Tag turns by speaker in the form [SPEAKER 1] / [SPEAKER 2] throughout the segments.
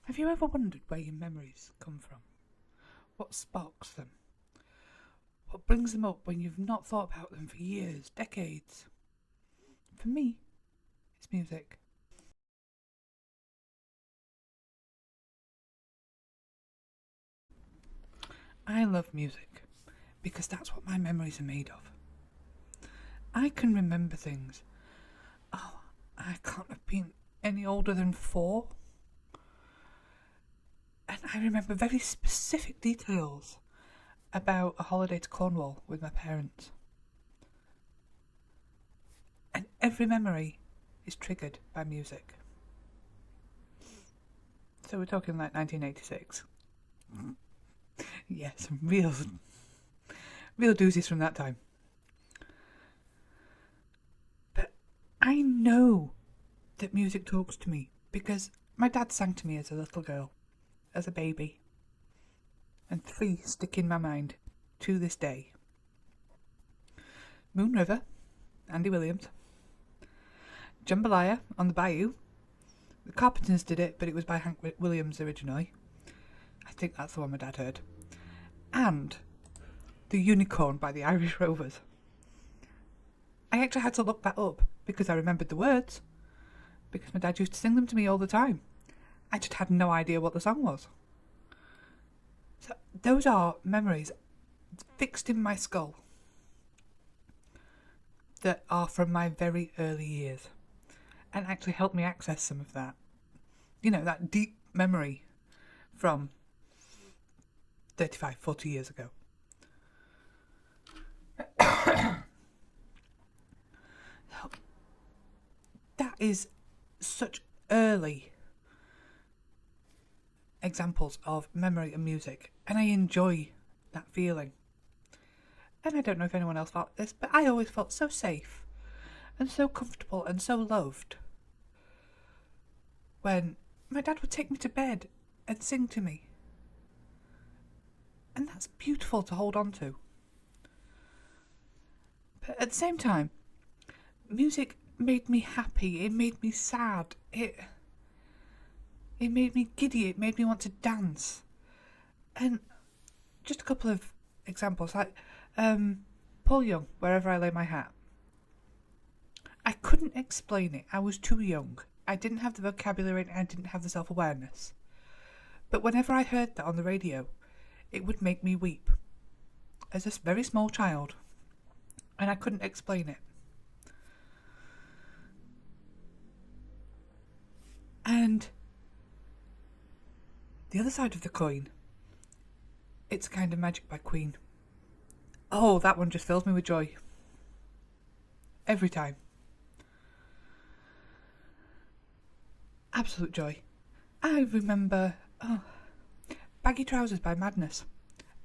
[SPEAKER 1] Have you ever wondered where your memories come from? What sparks them? What brings them up when you've not thought about them for years, decades? For me, it's music. I love music because that's what my memories are made of. I can remember things. Oh, I can't have been any older than 4. And I remember very specific details about a holiday to Cornwall with my parents. And every memory is triggered by music. So we're talking like 1986. Yeah, some real doozies from that time. But I know that music talks to me because my dad sang to me as a little girl, as a baby. And 3 stick in my mind to this day. Moon River, Andy Williams. Jambalaya on the Bayou. The Carpenters did it, but it was by Hank Williams originally. I think that's the one my dad heard. And The Unicorn by the Irish Rovers. I actually had to look that up because I remembered the words, because my dad used to sing them to me all the time. I just had no idea what the song was. So those are memories fixed in my skull that are from my very early years and actually help me access some of that. You know, that deep memory from 35, 40 years ago. So, that is such early examples of memory and music, and I enjoy that feeling. And I don't know if anyone else felt this, but I always felt so safe and so comfortable and so loved when my dad would take me to bed and sing to me. And that's beautiful to hold on to. But at the same time, music made me happy, it made me sad, it made me giddy, it made me want to dance. And just a couple of examples, like Paul Young, Wherever I Lay My Hat. I couldn't explain it, I was too young. I didn't have the vocabulary and I didn't have the self-awareness. But whenever I heard that on the radio, it would make me weep. As a very small child. And I couldn't explain it. And the other side of the coin, It's a Kind of Magic by Queen. Oh, that one just fills me with joy. Every time. Absolute joy. I remember Baggy Trousers by Madness.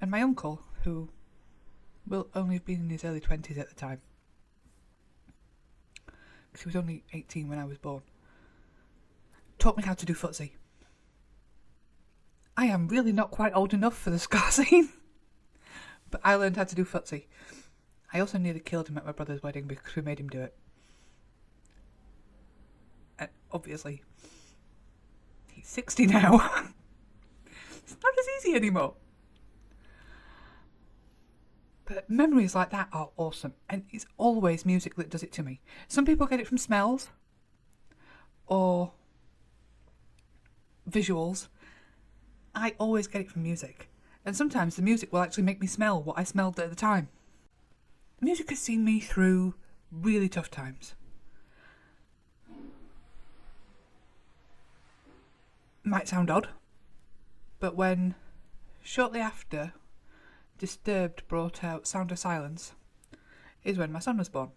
[SPEAKER 1] And my uncle, who will only have been in his early 20s at the time, because he was only 18 when I was born, taught me how to do footsie. I am really not quite old enough for the ska scene, but I learned how to do footsie. I also nearly killed him at my brother's wedding because we made him do it. And obviously, he's 60 now. It's not as easy anymore. But memories like that are awesome, and it's always music that does it to me. Some people get it from smells or visuals. I always get it from music, and sometimes the music will actually make me smell what I smelled at the time. Music has seen me through really tough times. Might sound odd, but when shortly after Disturbed brought out Sound of Silence is when my son was born.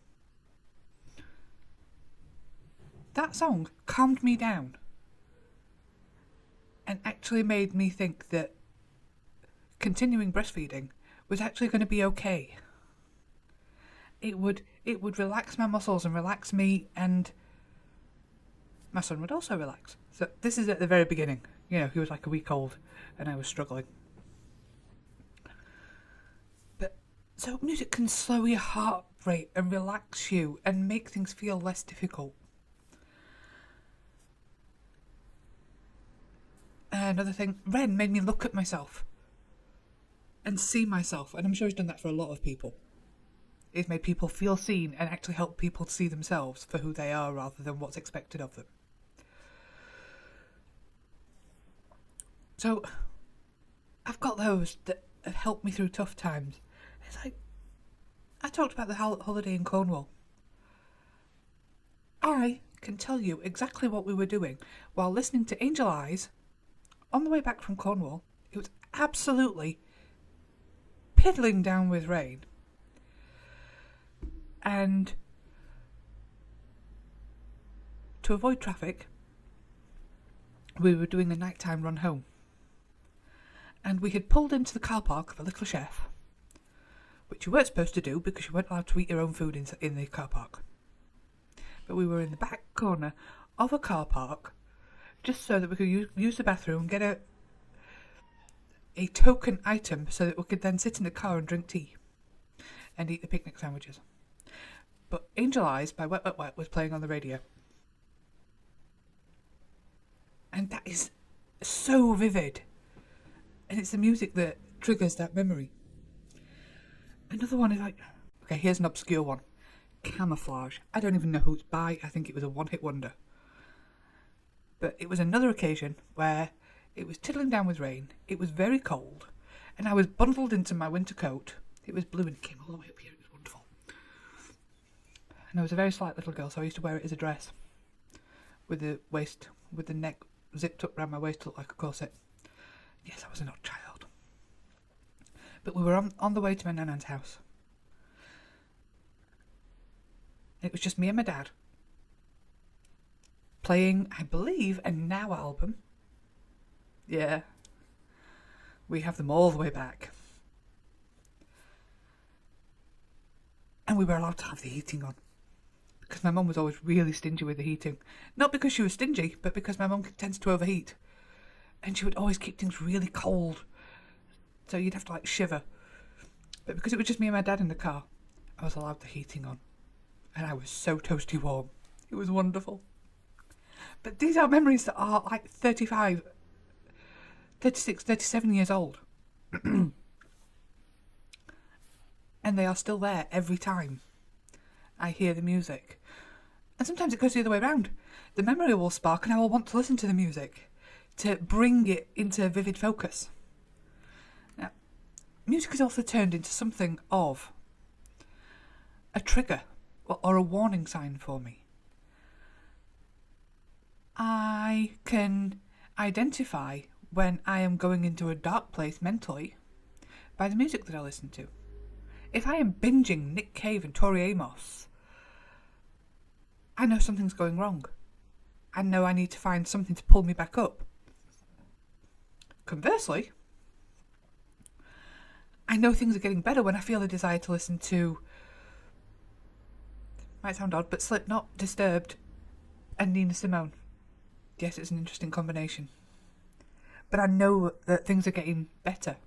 [SPEAKER 1] That song calmed me down and actually made me think that continuing breastfeeding was actually going to be okay. It would relax my muscles and relax me, and my son would also relax. So this is at the very beginning. You know, he was like a week old and I was struggling. So music can slow your heart rate and relax you and make things feel less difficult. Another thing, Ren made me look at myself and see myself, and I'm sure he's done that for a lot of people. It's made people feel seen and actually help people see themselves for who they are rather than what's expected of them. So, I've got those that have helped me through tough times. It's like, I talked about the holiday in Cornwall. I can tell you exactly what we were doing while listening to Angel Eyes on the way back from Cornwall. It was absolutely piddling down with rain. And to avoid traffic, we were doing a nighttime run home. And we had pulled into the car park of the Little Chef, which you weren't supposed to do because you weren't allowed to eat your own food in the car park. But we were in the back corner of a car park just so that we could use the bathroom and get a token item so that we could then sit in the car and drink tea and eat the picnic sandwiches. But Angel Eyes by Wet Wet Wet was playing on the radio. And that is so vivid. And it's the music that triggers that memory. Another one is like, okay, here's an obscure one. Camouflage. I don't even know who it's by. I think it was a one-hit wonder. But it was another occasion where it was tiddling down with rain. It was very cold. And I was bundled into my winter coat. It was blue and it came all the way up here. It was wonderful. And I was a very slight little girl, so I used to wear it as a dress. With the neck zipped up around my waist to look like a corset. Yes, I was an odd child. But we were on the way to my nan's house. It was just me and my dad. Playing, I believe, a Now album. Yeah. We have them all the way back. And we were allowed to have the heating on. Because my mum was always really stingy with the heating. Not because she was stingy, but because my mum tends to overheat. And she would always keep things really cold. So you'd have to like shiver. But because it was just me and my dad in the car, I was allowed the heating on. And I was so toasty warm. It was wonderful. But these are memories that are like 35, 36, 37 years old. And they are still there every time I hear the music. And sometimes it goes the other way around. The memory will spark and I will want to listen to the music to bring it into vivid focus. Now, music has also turned into something of a trigger or a warning sign for me. I can identify when I am going into a dark place mentally by the music that I listen to. If I am binging Nick Cave and Tori Amos, I know something's going wrong. I know I need to find something to pull me back up. Conversely, I know things are getting better when I feel a desire to listen to, might sound odd, but Slipknot, Disturbed, and Nina Simone. Yes, it's an interesting combination. But I know that things are getting better.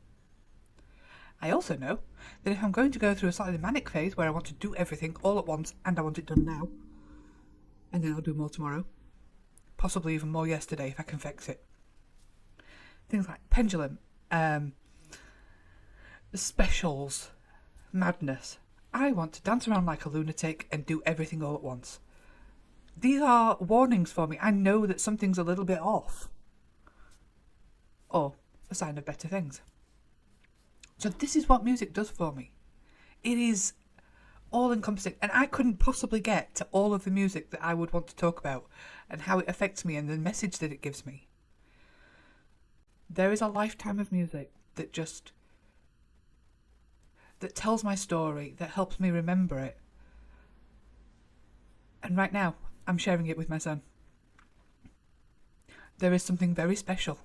[SPEAKER 1] I also know that if I'm going to go through a slightly manic phase where I want to do everything all at once and I want it done now, and then I'll do more tomorrow, possibly even more yesterday if I can fix it. Things like Pendulum, Specials, Madness. I want to dance around like a lunatic and do everything all at once. These are warnings for me. I know that something's a little bit off. Or a sign of better things. So this is what music does for me. It is all-encompassing. And I couldn't possibly get to all of the music that I would want to talk about and how it affects me and the message that it gives me. There is a lifetime of music that tells my story, that helps me remember it. And right now, I'm sharing it with my son. There is something very special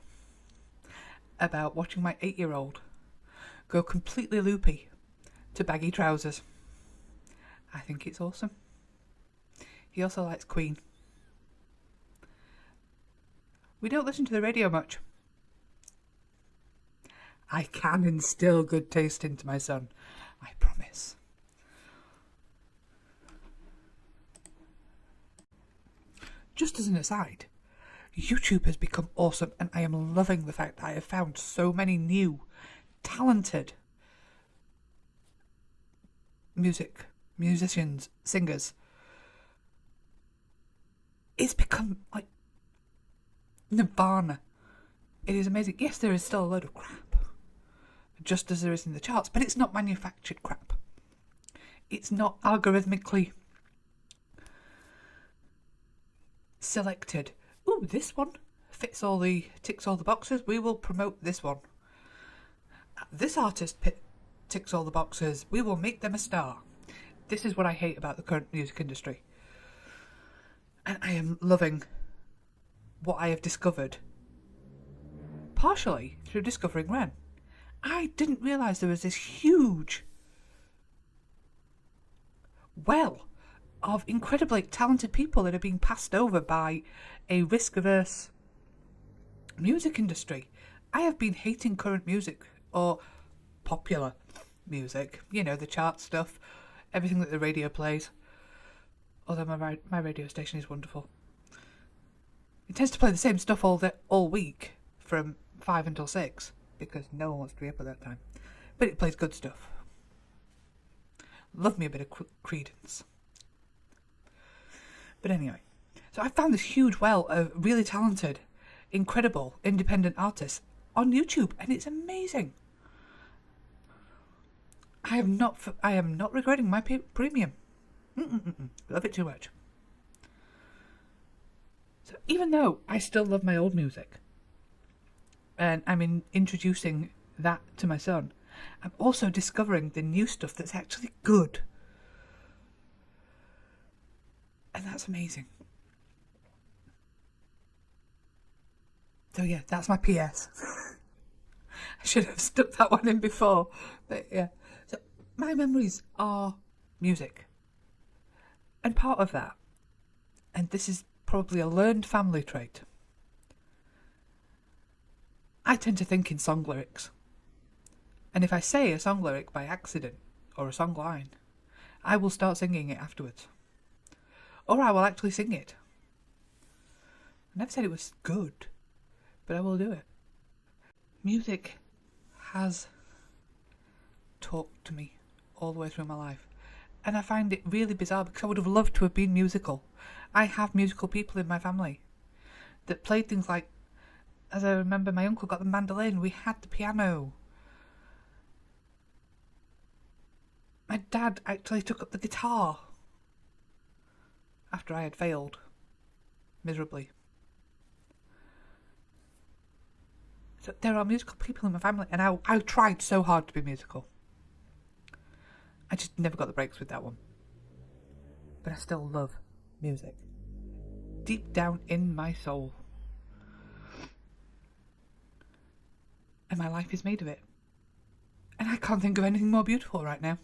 [SPEAKER 1] about watching my 8-year-old go completely loopy to baggy trousers. I think it's awesome. He also likes Queen. We don't listen to the radio much. I can instill good taste into my son. I promise. Just as an aside, YouTube has become awesome, and I am loving the fact that I have found so many new, talented musicians, singers. It's become like nirvana. It is amazing. Yes, there is still a load of crap, just as there is in the charts, but it's not manufactured crap. It's not algorithmically selected. Ooh, this one ticks all the boxes. We will promote this one. This artist ticks all the boxes. We will make them a star. This is what I hate about the current music industry. And I am loving what I have discovered, partially through discovering Ren. I didn't realise there was this huge well of incredibly talented people that are being passed over by a risk-averse music industry. I have been hating current music, or popular music, you know, the chart stuff, everything that the radio plays. Although my radio station is wonderful. It tends to play the same stuff all week from 5 until 6, because no one wants to be up at that time. But it plays good stuff. Love me a bit of Credence. But anyway, so I found this huge well of really talented, incredible, independent artists on YouTube, and it's amazing. I am not regretting my premium. Love it too much. So even though I still love my old music, and I'm introducing that to my son, I'm also discovering the new stuff that's actually good. And that's amazing. So yeah, that's my PS. I should have stuck that one in before. But yeah. So my memories are music. And part of that, and this is probably a learned family trait, I tend to think in song lyrics. And if I say a song lyric by accident, or a song line, I will start singing it afterwards. Or I will actually sing it. I never said it was good, but I will do it. Music has talked to me all the way through my life. And I find it really bizarre, because I would have loved to have been musical. I have musical people in my family that played things like, as I remember, my uncle got the mandolin, we had the piano. My dad actually took up the guitar after I had failed miserably. So there are musical people in my family, and I tried so hard to be musical. I just never got the breaks with that one. But I still love music. Deep down in my soul. And my life is made of it. And I can't think of anything more beautiful right now.